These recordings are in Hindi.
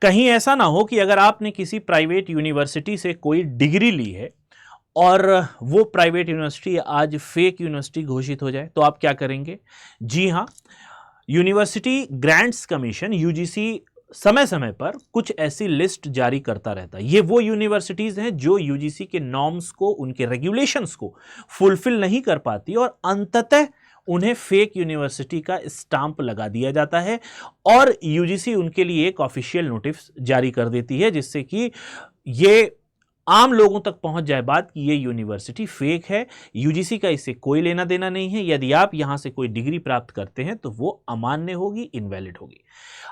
कहीं ऐसा ना हो कि अगर आपने किसी प्राइवेट यूनिवर्सिटी से कोई डिग्री ली है और वो प्राइवेट यूनिवर्सिटी आज फेक यूनिवर्सिटी घोषित हो जाए, तो आप क्या करेंगे? जी हां, यूनिवर्सिटी ग्रांट्स कमीशन यूजीसी समय समय पर कुछ ऐसी लिस्ट जारी करता रहता है। ये वो यूनिवर्सिटीज हैं जो यूजीसी के नॉर्म्स को, उनके रेगुलेशंस को फुलफिल नहीं कर पाती और अंततः उन्हें फेक यूनिवर्सिटी का स्टाम्प लगा दिया जाता है और यूजीसी उनके लिए एक ऑफिशियल नोटिस जारी कर देती है, जिससे कि ये आम लोगों तक पहुंच जाए बात कि ये यूनिवर्सिटी फेक है, यूजीसी का इससे कोई लेना देना नहीं है। यदि आप यहां से कोई डिग्री प्राप्त करते हैं तो वो अमान्य होगी, इनवैलिड होगी।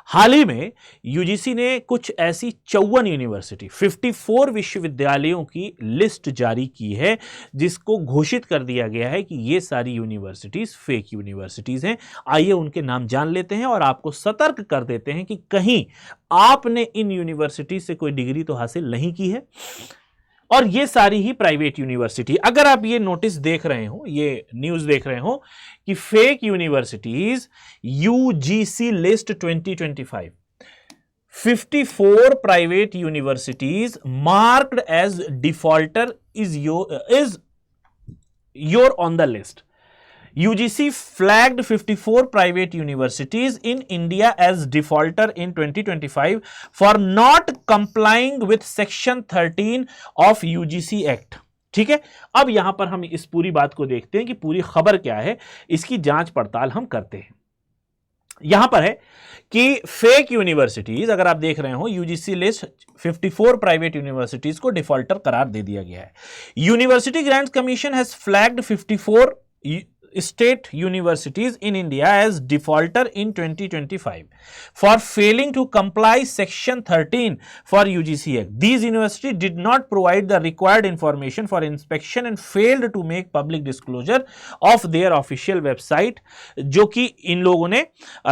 हाल ही में यूजीसी ने कुछ ऐसी 54 यूनिवर्सिटी, 54 विश्वविद्यालयों की लिस्ट जारी की है, जिसको घोषित कर दिया गया है कि ये सारी यूनिवर्सिटीज फेक यूनिवर्सिटीज हैं। आइए उनके नाम जान लेते हैं और आपको सतर्क कर देते हैं कि कहीं आपने इन यूनिवर्सिटी से कोई डिग्री तो हासिल नहीं की है और ये सारी ही प्राइवेट यूनिवर्सिटी। अगर आप ये नोटिस देख रहे हो, ये न्यूज देख रहे हो कि fake universities UGC list 2025, 54 private universities marked as defaulter is your on the list. UGC flagged 54 private universities in India as defaulter in 2025 for not complying with Section 13 of UGC Act। ठीक है, अब यहां पर हम इस पूरी बात को देखते हैं कि पूरी खबर क्या है, इसकी जांच पड़ताल हम करते हैं। यहां पर है कि फेक यूनिवर्सिटीज, अगर आप देख रहे हो, यूजीसी लिस्ट 54 प्राइवेट यूनिवर्सिटीज को डिफॉल्टर करार दे दिया गया है। University grants commission has flagged 54 state universities in India as defaulter in 2025 for failing to comply Section 13 for UGC Act. These universities did not provide the required information for inspection and failed to make public disclosure of their official website, जो कि इन लोगों ने,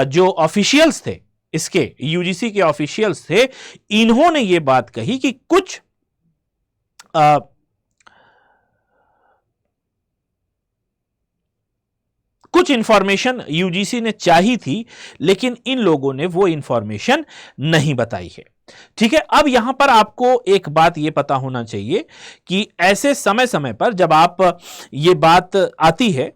जो ऑफिशियल्स थे इसके, यूजीसी के ऑफिशियल्स थे, इन्होंने ये बात कही कि कुछ इंफॉर्मेशन यूजीसी ने चाही थी, लेकिन इन लोगों ने वो इंफॉर्मेशन नहीं बताई है। ठीक है, अब यहां पर आपको एक बात ये पता होना चाहिए कि ऐसे समय समय पर जब आप ये बात आती है,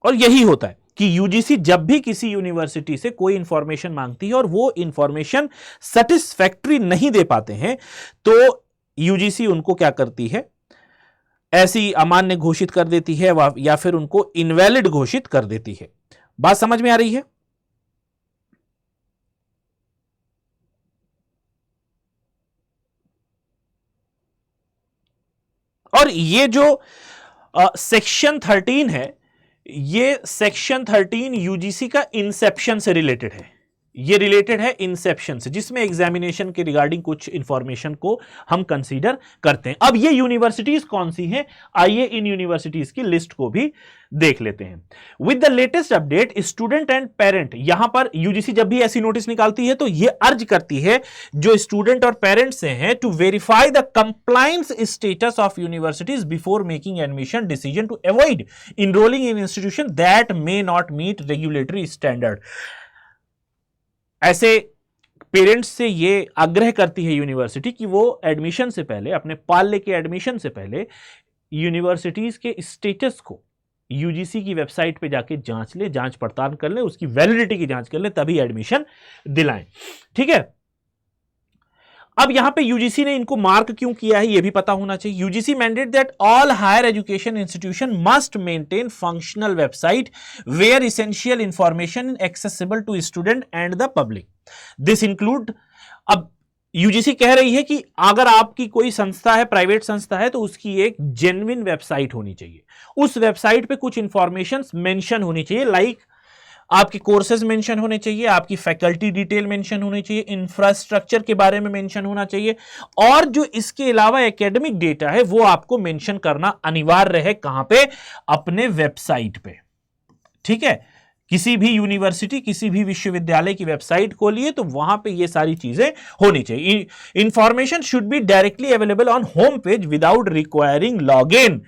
और यही होता है कि यूजीसी जब भी किसी यूनिवर्सिटी से कोई इंफॉर्मेशन मांगती है और वो इंफॉर्मेशन सेटिस्फैक्टरी नहीं दे पाते हैं, तो यूजीसी उनको क्या करती है, ऐसी अमान्य घोषित कर देती है या फिर उनको इनवैलिड घोषित कर देती है। बात समझ में आ रही है? और ये जो सेक्शन 13 है, ये सेक्शन 13 यूजीसी का इंसेप्शन से रिलेटेड है। ये रिलेटेड है इंसेप्शन से, जिसमें एग्जामिनेशन के रिगार्डिंग कुछ इंफॉर्मेशन को हम कंसीडर करते हैं। अब ये यूनिवर्सिटीज कौन सी हैं, आइए इन यूनिवर्सिटीज की लिस्ट को भी देख लेते हैं। With the latest update, student and parent, यहां पर यूजीसी जब भी ऐसी नोटिस निकालती है तो ये अर्ज करती है जो स्टूडेंट और पेरेंट्स से हैं to verify the compliance status of universities before making admission decision to avoid enrolling in institution that may not meet regulatory standard. ऐसे पेरेंट्स से ये आग्रह करती है यूनिवर्सिटी कि वो एडमिशन से पहले, अपने पाल्य के एडमिशन से पहले यूनिवर्सिटीज के स्टेटस को यूजीसी की वेबसाइट पे जाके जांच ले, जांच पड़ताल कर ले, उसकी वैलिडिटी की जांच कर ले, तभी एडमिशन दिलाएं। ठीक है, अब यहां पे यूजीसी ने इनको मार्क क्यों किया है, यह भी पता होना चाहिए। UGC mandate that all higher education institution must maintain functional website where essential information accessible to student and the public. This include, अब यूजीसी कह रही है कि अगर आपकी कोई संस्था है, प्राइवेट संस्था है, तो उसकी एक जेन्युइन वेबसाइट होनी चाहिए। उस वेबसाइट पे कुछ इंफॉर्मेशन मेंशन होनी चाहिए, लाइक आपके कोर्सेज मेंशन होने चाहिए, आपकी फैकल्टी डिटेल मेंशन होनी चाहिए, इंफ्रास्ट्रक्चर के बारे में मेंशन होना चाहिए, और जो इसके अलावा एकेडमिक डेटा है वो आपको मेंशन करना अनिवार्य है। कहां पे? अपने वेबसाइट पे। ठीक है, किसी भी यूनिवर्सिटी, किसी भी विश्वविद्यालय की वेबसाइट खोलिए तो वहां पे ये सारी चीजें होनी चाहिए। Information should be directly available on home page without requiring log in.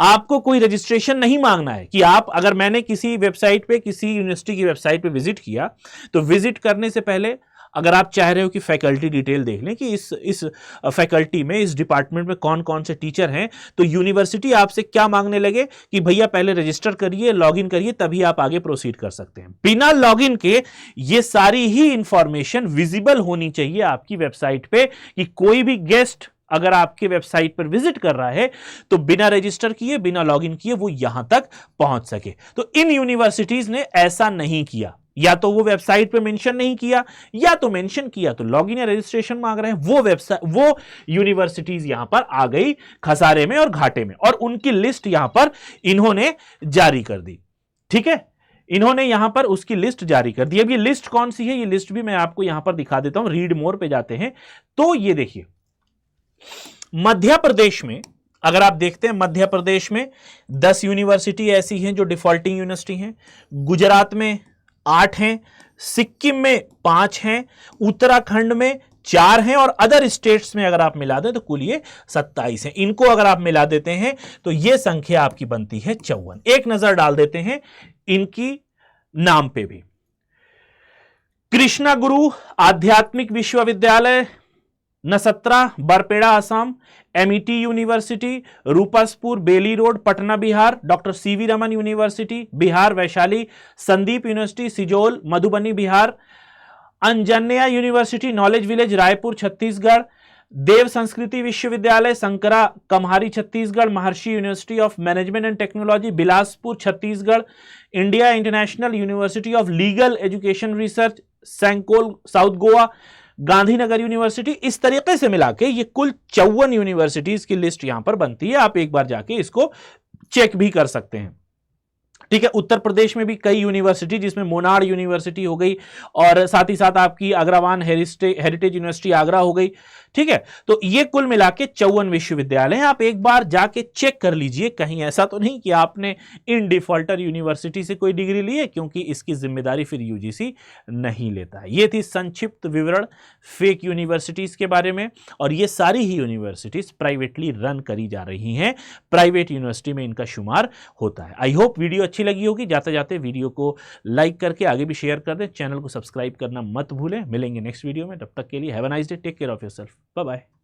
आपको कोई रजिस्ट्रेशन नहीं मांगना है कि आप, अगर मैंने किसी वेबसाइट पे, किसी यूनिवर्सिटी की वेबसाइट पे विजिट किया, तो विजिट करने से पहले अगर आप चाह रहे हो कि फैकल्टी डिटेल देख लें कि इस फैकल्टी में, इस डिपार्टमेंट में कौन कौन से टीचर हैं, तो यूनिवर्सिटी आपसे क्या मांगने लगे कि भैया पहले रजिस्टर करिए, लॉगिन करिए, तभी आप आगे प्रोसीड कर सकते हैं। बिना लॉगिन के ये सारी ही इंफॉर्मेशन विजिबल होनी चाहिए आपकी वेबसाइट पे, कि कोई भी गेस्ट अगर आपके वेबसाइट पर विजिट कर रहा है तो बिना रजिस्टर किए, बिना लॉगिन किए वो यहां तक पहुंच सके। तो इन यूनिवर्सिटीज ने ऐसा नहीं किया, या तो वो वेबसाइट पे मेंशन नहीं किया, या तो मेंशन किया तो लॉगिन या रजिस्ट्रेशन मांग रहे हैं। वो यूनिवर्सिटीज यहां पर आ गई खसारे में और घाटे में, और उनकी लिस्ट यहां पर इन्होंने जारी कर दी। ठीक है, इन्होंने यहां पर उसकी लिस्ट जारी कर दी। अब ये लिस्ट कौन सी है, ये लिस्ट भी मैं आपको यहां पर दिखा देता हूं। रीड मोर पे जाते हैं तो ये देखिए, मध्य प्रदेश में अगर आप देखते हैं, मध्य प्रदेश में 10 यूनिवर्सिटी ऐसी हैं जो डिफॉल्टिंग यूनिवर्सिटी हैं, गुजरात में 8 हैं, सिक्किम में 5 हैं, उत्तराखंड में 4 हैं, और अदर स्टेट्स में अगर आप मिला दें तो कुल ये 27 हैं। इनको अगर आप मिला देते हैं तो ये संख्या आपकी बनती है 54। एक नजर डाल देते हैं इनकी नाम पे भी। Krishna Guru Adhyatmik Vishwavidyalaya, Nasatra, Barpeta Assam, MET university, Rupaspur Bailey road Patna Bihar, doctor CV Raman university Bihar Vaishali, Sandeep university Sijol Madhubani Bihar, Anjaneya university knowledge village Raipur Chhattisgarh, Dev Sanskriti Vishwavidyalaya Sankra Kumhari Chhattisgarh, Maharshi university of management and technology Bilaspur Chhattisgarh, India international university of legal education research Sancoale south Goa, Gandhinagar university. इस तरीके से मिला के ये कुल 54 यूनिवर्सिटीज की लिस्ट यहां पर बनती है। आप एक बार जाके इसको चेक भी कर सकते हैं। ठीक है, उत्तर प्रदेश में भी कई यूनिवर्सिटी, जिसमें मोनाड यूनिवर्सिटी हो गई, और साथ ही साथ आपकी अग्रवान हेरिटेज यूनिवर्सिटी आगरा हो गई। ठीक है, तो ये कुल मिला के 54 विश्वविद्यालय हैं। आप एक बार जाके चेक कर लीजिए, कहीं ऐसा तो नहीं कि आपने इन डिफॉल्टर यूनिवर्सिटी से कोई डिग्री ली है, क्योंकि इसकी जिम्मेदारी फिर यूजीसी नहीं लेता है। ये थी संक्षिप्त विवरण फेक यूनिवर्सिटीज के बारे में, और ये सारी ही यूनिवर्सिटीज प्राइवेटली रन करी जा रही हैं, प्राइवेट यूनिवर्सिटी में इनका शुमार होता है। आई होप वीडियो अच्छी लगी होगी। जाते जाते वीडियो को लाइक करके आगे भी शेयर कर दें, चैनल को सब्सक्राइब करना मत भूलें। मिलेंगे नेक्स्ट वीडियो में, तब तक के लिए have a nice day, take care of yourself, bye bye.